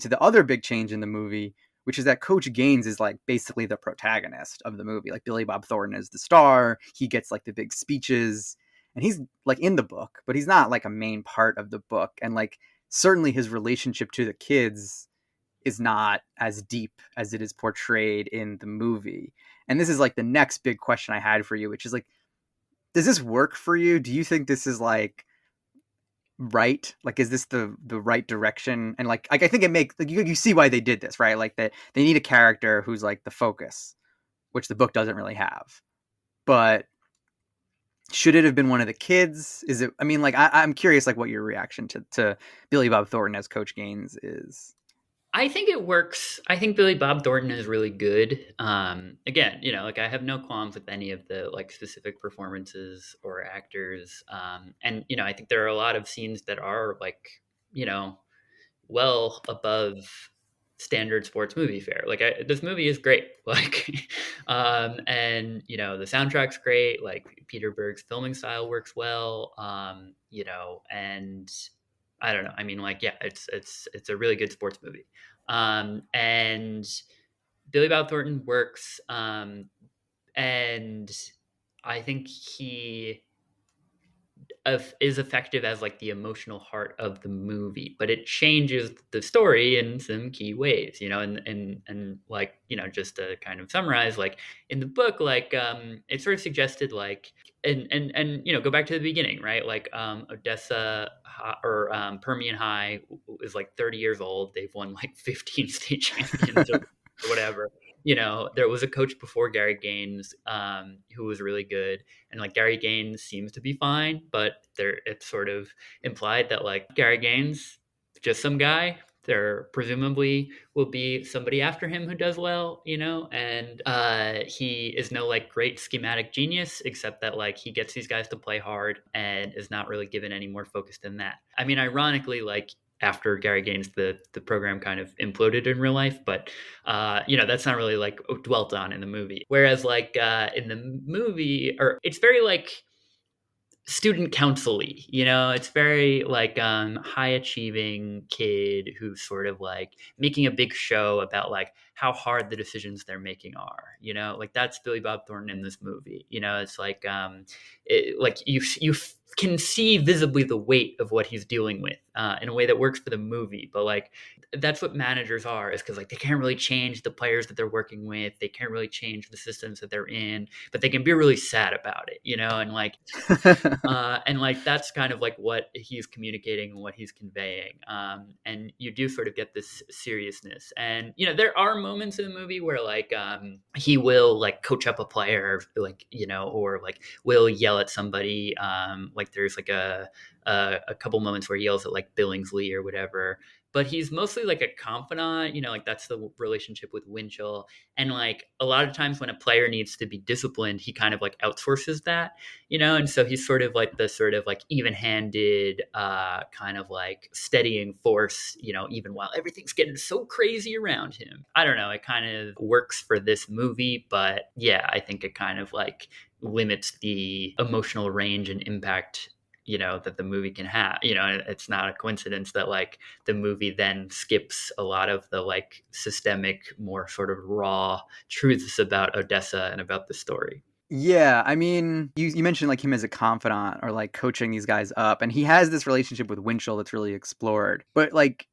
to the other big change in the movie, which is that Coach Gaines is like basically the protagonist of the movie. Like Billy Bob Thornton is the star. He gets like the big speeches, and he's like in the book, but he's not like a main part of the book. And like certainly his relationship to the kids is not as deep as it is portrayed in the movie. And this is like the next big question I had for you, which is like, does this work for you? Do you think this is like right? Like, is this the right direction? And like I think it makes like you see why they did this, right? Like that they need a character who's like the focus, which the book doesn't really have. But should it have been one of the kids? Is it? I mean, like I'm curious, like what your reaction to Billy Bob Thornton as Coach Gaines is. I think it works. I think Billy Bob Thornton is really good. Again, like I have no qualms with any of the like specific performances or actors. And I think there are a lot of scenes that are like, you know, well above standard sports movie fare. Like this movie is great. Like, and the soundtrack's great. Like Peter Berg's filming style works well. And I don't know. I mean, like, yeah, it's a really good sports movie. And Billy Bob Thornton works. And I think he is effective as like the emotional heart of the movie, but it changes the story in some key ways, and like, just to kind of summarize, like in the book, like it sort of suggested like, and go back to the beginning, right? Like Odessa or Permian High is like 30 years old. They've won like 15 state champions or whatever. There was a coach before Gary Gaines who was really good, and like Gary Gaines seems to be fine, but it's sort of implied that like Gary Gaines, just some guy. There presumably will be somebody after him who does well, and he is no like great schematic genius, except that like he gets these guys to play hard and is not really given any more focus than that. I mean, ironically, like after Gary Gaines, the program kind of imploded in real life, but that's not really like dwelt on in the movie. Whereas like in the movie, or it's very like student council-y, it's very like high achieving kid who's sort of like making a big show about like how hard the decisions they're making are, like that's Billy Bob Thornton in this movie. It's like like you can see visibly the weight of what he's dealing with in a way that works for the movie. But like that's what managers are, is because like they can't really change the players that they're working with, they can't really change the systems that they're in, but they can be really sad about it, and like that's kind of like what he's communicating and what he's conveying. And you do sort of get this seriousness, and there are moments in the movie where like he will like coach up a player, like or like will yell at somebody. Like there's like a couple moments where he yells at like Billingsley or whatever, but he's mostly like a confidant, like that's the relationship with Winchell. And like a lot of times when a player needs to be disciplined, he kind of like outsources that, and so he's sort of like the sort of like even-handed kind of like steadying force, even while everything's getting so crazy around him. I don't know, it kind of works for this movie, but yeah, I think it kind of like limits the emotional range and impact that the movie can have. It's not a coincidence that like the movie then skips a lot of the like systemic, more sort of raw truths about Odessa and about the story. Yeah, I mean, you mentioned like him as a confidant or like coaching these guys up, and he has this relationship with Winchell that's really explored. But like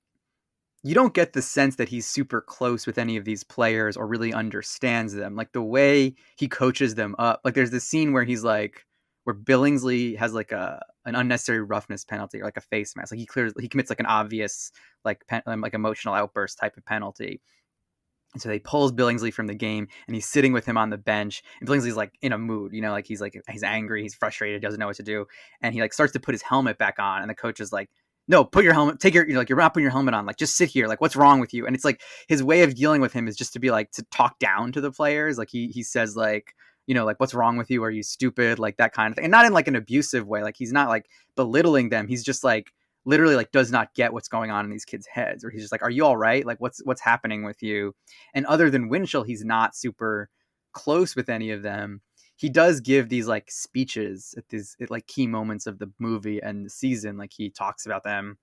you don't get the sense that he's super close with any of these players or really understands them. Like the way he coaches them up. Like there's this scene where he's like where Billingsley has like an unnecessary roughness penalty or like a face mask. Like he commits like an obvious like like emotional outburst type of penalty. And so they pulls Billingsley from the game, and he's sitting with him on the bench. And Billingsley's like in a mood, like he's angry, he's frustrated, doesn't know what to do. And he like starts to put his helmet back on, and the coach is like, "No, put your helmet. Take your like you're not putting your helmet on. Like just sit here. Like what's wrong with you?" And it's like his way of dealing with him is just to be like to talk down to the players. Like he says like like what's wrong with you? Are you stupid? Like that kind of thing, and not in like an abusive way. Like he's not like belittling them. He's just like literally like does not get what's going on in these kids' heads, or he's just like, "Are you all right? Like what's happening with you?" And other than Winchell, he's not super close with any of them. He does give these like speeches at like key moments of the movie and the season. Like he talks about them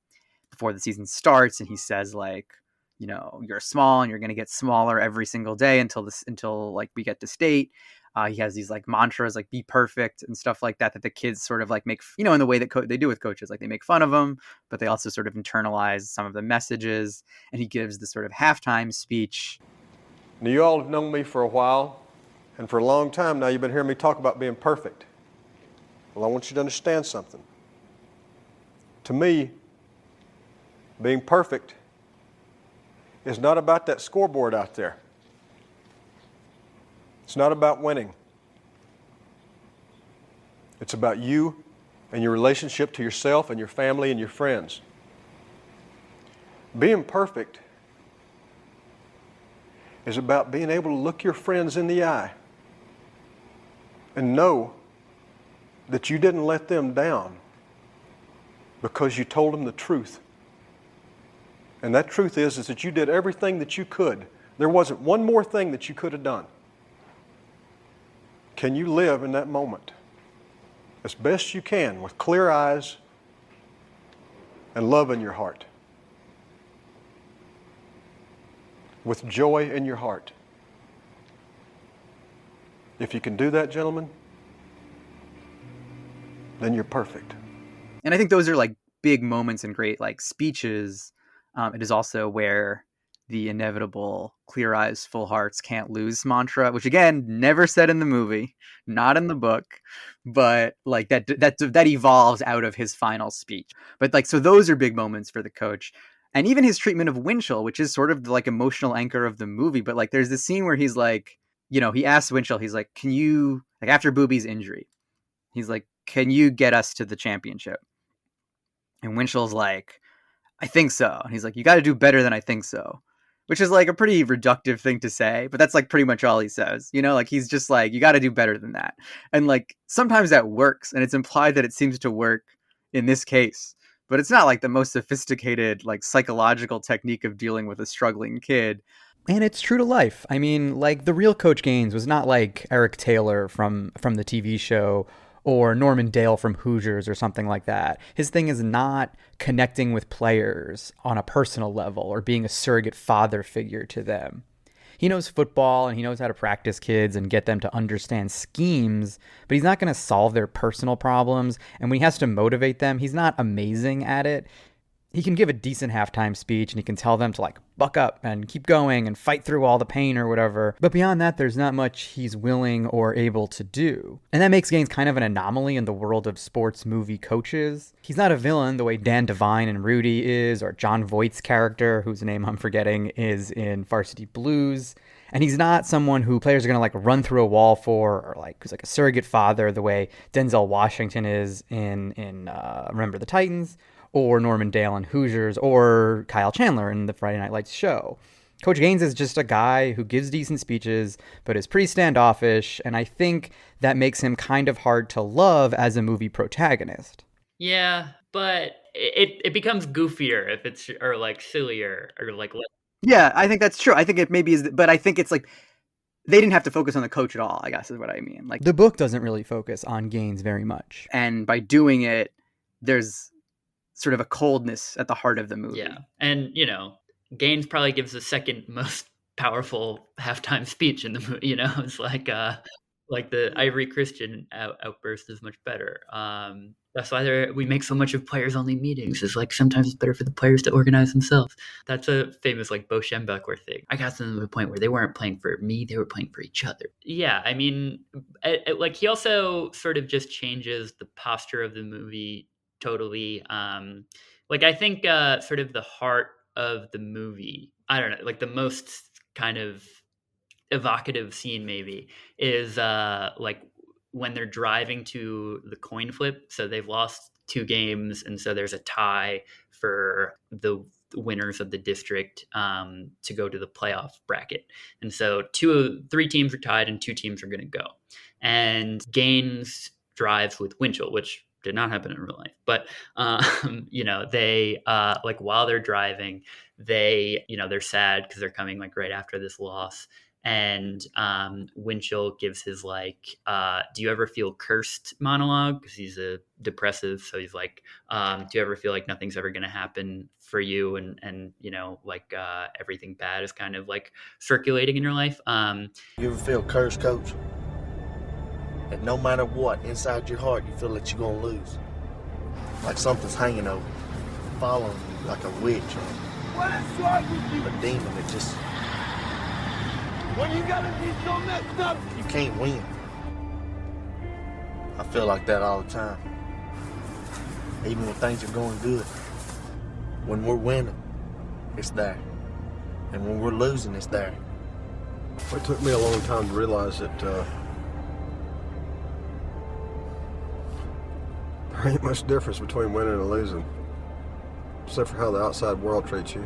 before the season starts, and he says like, you're small and you're going to get smaller every single day until like we get to state. He has these like mantras like be perfect and stuff like that the kids sort of like make, in the way that they do with coaches, like they make fun of them, but they also sort of internalize some of the messages. And he gives the sort of halftime speech. Now, you all have known me for a while, and for a long time now you've been hearing me talk about being perfect. Well, I want you to understand something. To me, being perfect is not about that scoreboard out there. It's not about winning. It's about you and your relationship to yourself and your family and your friends. Being perfect is about being able to look your friends in the eye and know that you didn't let them down because you told them the truth. And that truth is that you did everything that you could. There wasn't one more thing that you could have done. Can you live in that moment as best you can with clear eyes and love in your heart? With joy in your heart. If you can do that, gentlemen, then you're perfect. And I think those are like big moments and great like speeches. It is also where the inevitable clear eyes, full hearts, can't lose mantra, which again, never said in the movie, not in the book, but like that evolves out of his final speech. But like, so those are big moments for the coach. And even his treatment of Winchell, which is sort of the like emotional anchor of the movie. But like, there's this scene where he's like, he asks Winchell, he's like, can you, like after Booby's injury, he's like, can you get us to the championship? And Winchell's like, I think so. And he's like, you got to do better than I think so, which is like a pretty reductive thing to say, but that's like pretty much all he says, like he's just like, you got to do better than that. And like, sometimes that works. And it's implied that it seems to work in this case, but it's not like the most sophisticated, like psychological technique of dealing with a struggling kid. And it's true to life. I mean, like the real Coach Gaines was not like Eric Taylor from the TV show or Norman Dale from Hoosiers or something like that. His thing is not connecting with players on a personal level or being a surrogate father figure to them. He knows football and he knows how to practice kids and get them to understand schemes, but he's not going to solve their personal problems. And when he has to motivate them, he's not amazing at it. He can give a decent halftime speech and he can tell them to like buck up and keep going and fight through all the pain or whatever. But beyond that, there's not much he's willing or able to do. And that makes Gaines kind of an anomaly in the world of sports movie coaches. He's not a villain the way Dan Devine in Rudy is, or John Voight's character, whose name I'm forgetting, is in Varsity Blues. And he's not someone who players are going to like run through a wall for, or like who's like a surrogate father the way Denzel Washington is in Remember the Titans, or Norman Dale in Hoosiers, or Kyle Chandler in the Friday Night Lights show. Coach Gaines is just a guy who gives decent speeches, but is pretty standoffish, and I think that makes him kind of hard to love as a movie protagonist. Yeah, but it becomes goofier if it's, or like sillier, or like... Yeah, I think that's true. I think it maybe is, but I think it's like, they didn't have to focus on the coach at all, I guess is what I mean. Like the book doesn't really focus on Gaines very much. And by doing it, there's sort of a coldness at the heart of the movie. Yeah. And, Gaines probably gives the second most powerful halftime speech in the movie, it's like the Ivory Christian outburst is much better. That's why we make so much of players-only meetings. It's like sometimes it's better for the players to organize themselves. That's a famous like Bo Schembechler thing. I got them to the point where they weren't playing for me; they were playing for each other. Yeah, I mean, like he also sort of just changes the posture of the movie totally. Like I think sort of the heart of the movie, I don't know, like the most kind of evocative scene maybe is like when they're driving to the coin flip. So they've lost 2 games, and so there's a tie for the winners of the district to go to the playoff bracket. And so 3 teams are tied and 2 teams are going to go. And Gaines drives with Winchell, which did not happen in real life. But, they, like while they're driving, they're sad because they're coming like right after this loss. And Winchell gives his like, "Do you ever feel cursed?" monologue, because he's a depressive. So he's like, "Do you ever feel like nothing's ever going to happen for you, and like everything bad is kind of like circulating in your life?" You ever feel cursed, coach? And no matter what, inside your heart, you feel that you're gonna lose. Like something's hanging over you, following you like a witch or a demon that just... When you gotta be so messed up, you can't win. I feel like that all the time. Even when things are going good. When we're winning, it's there. And when we're losing, it's there. It took me a long time to realize that there ain't much difference between winning and losing, except for how the outside world treats you.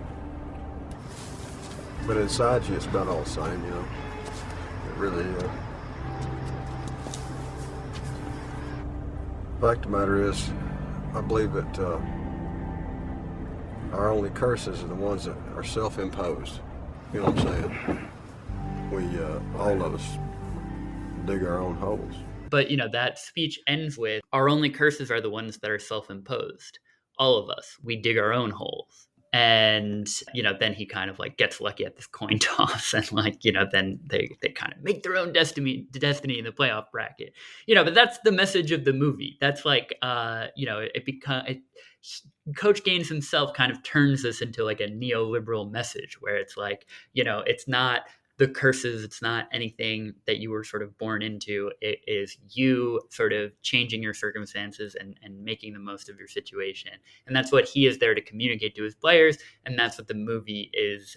But inside you, it's about all the same, you know. It really is. The fact of the matter is, I believe that our only curses are the ones that are self-imposed. You know what I'm saying? We, all of us, dig our own holes. But that speech ends with, "Our only curses are the ones that are self-imposed. All of us, we dig our own holes." And then he kind of like gets lucky at this coin toss, and like then they kind of make their own destiny in the playoff bracket. But that's the message of the movie. That's like Coach Gaines himself kind of turns this into like a neoliberal message, where it's like, it's not the curses, it's not anything that you were sort of born into. It is you sort of changing your circumstances and making the most of your situation. And that's what he is there to communicate to his players. And that's what the movie is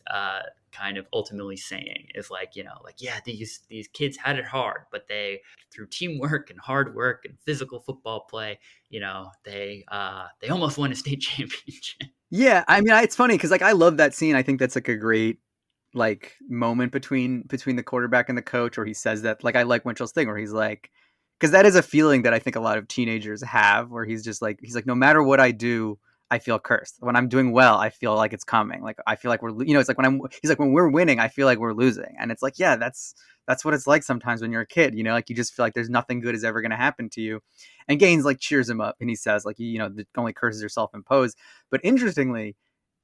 kind of ultimately saying, is like, yeah, these kids had it hard, but they, through teamwork and hard work and physical football play, they almost won a state championship. Yeah, I mean, it's funny because like I love that scene. I think that's like a great like moment between the quarterback and the coach, where he says that. Like I like Winchell's thing where he's like, because that is a feeling that I think a lot of teenagers have, where he's like, no matter what I do, I feel cursed. When I'm doing well, I feel like it's coming. Like I feel like we're, it's like he's like, when we're winning, I feel like we're losing. And it's like, yeah, that's what it's like sometimes when you're a kid, like you just feel like there's nothing good is ever going to happen to you. And Gaines like cheers him up and he says like, the only curses are self-imposed. But interestingly,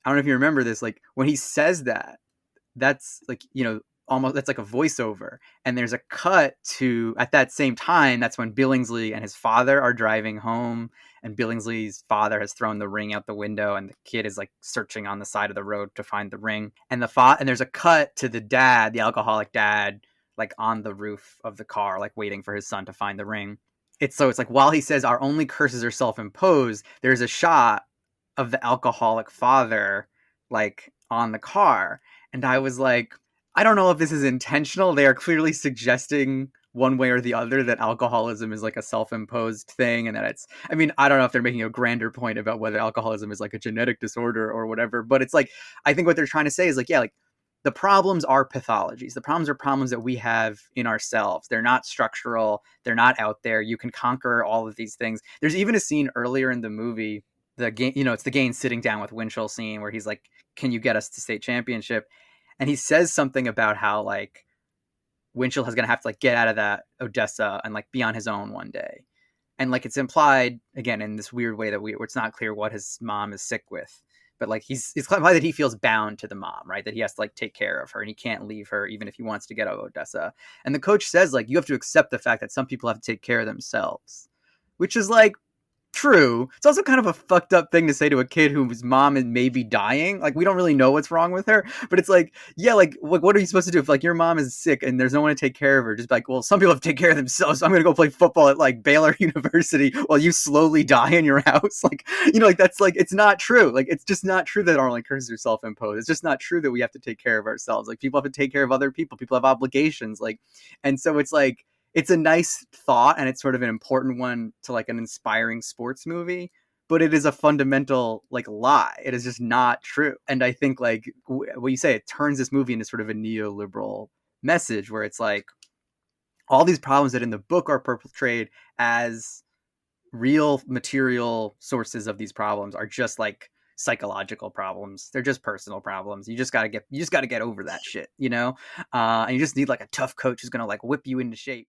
I don't know if you remember this, like when he says that, that's like, almost, that's like a voiceover. And there's a cut to, at that same time, that's when Billingsley and his father are driving home, and Billingsley's father has thrown the ring out the window, and the kid is like searching on the side of the road to find the ring. And and there's a cut to the dad, the alcoholic dad, like on the roof of the car, like waiting for his son to find the ring. It's like while he says our only curses are self-imposed, there's a shot of the alcoholic father like on the car. And I was like, I don't know if this is intentional. They are clearly suggesting one way or the other that alcoholism is like a self-imposed thing, and that it's, I mean, I don't know if they're making a grander point about whether alcoholism is like a genetic disorder or whatever, but it's like, I think what they're trying to say is like, yeah, like the problems are pathologies. The problems are problems that we have in ourselves. They're not structural. They're not out there. You can conquer all of these things. There's even a scene earlier in the movie, the game, it's the Gaines sitting down with Winchell scene where he's like, can you get us to state championship? And he says something about how like Winchell is going to have to like get out of that Odessa and like be on his own one day. And like it's implied again in this weird way that where it's not clear what his mom is sick with, but like it's implied that he feels bound to the mom, right? That he has to like take care of her and he can't leave her even if he wants to get out of Odessa. And the coach says like, you have to accept the fact that some people have to take care of themselves, which is like, true. It's also kind of a fucked up thing to say to a kid whose mom is maybe dying. Like we don't really know what's wrong with her, but it's like, yeah, like what are you supposed to do if like your mom is sick and there's no one to take care of her? Just be like, well, some people have to take care of themselves, so I'm gonna go play football at like Baylor University while you slowly die in your house. Like, like that's like, it's not true. Like it's just not true that our only curses are self-imposed. It's just not true that we have to take care of ourselves. Like people have to take care of other people. People have obligations. Like, and so it's like, it's a nice thought and it's sort of an important one to like an inspiring sports movie, but it is a fundamental like lie. It is just not true. And I think like what you say, it turns this movie into sort of a neoliberal message where it's like all these problems that in the book are portrayed as real material sources of these problems are just like psychological problems. They're just personal problems. You just gotta get over that shit, you know? And you just need like a tough coach who's gonna like whip you into shape.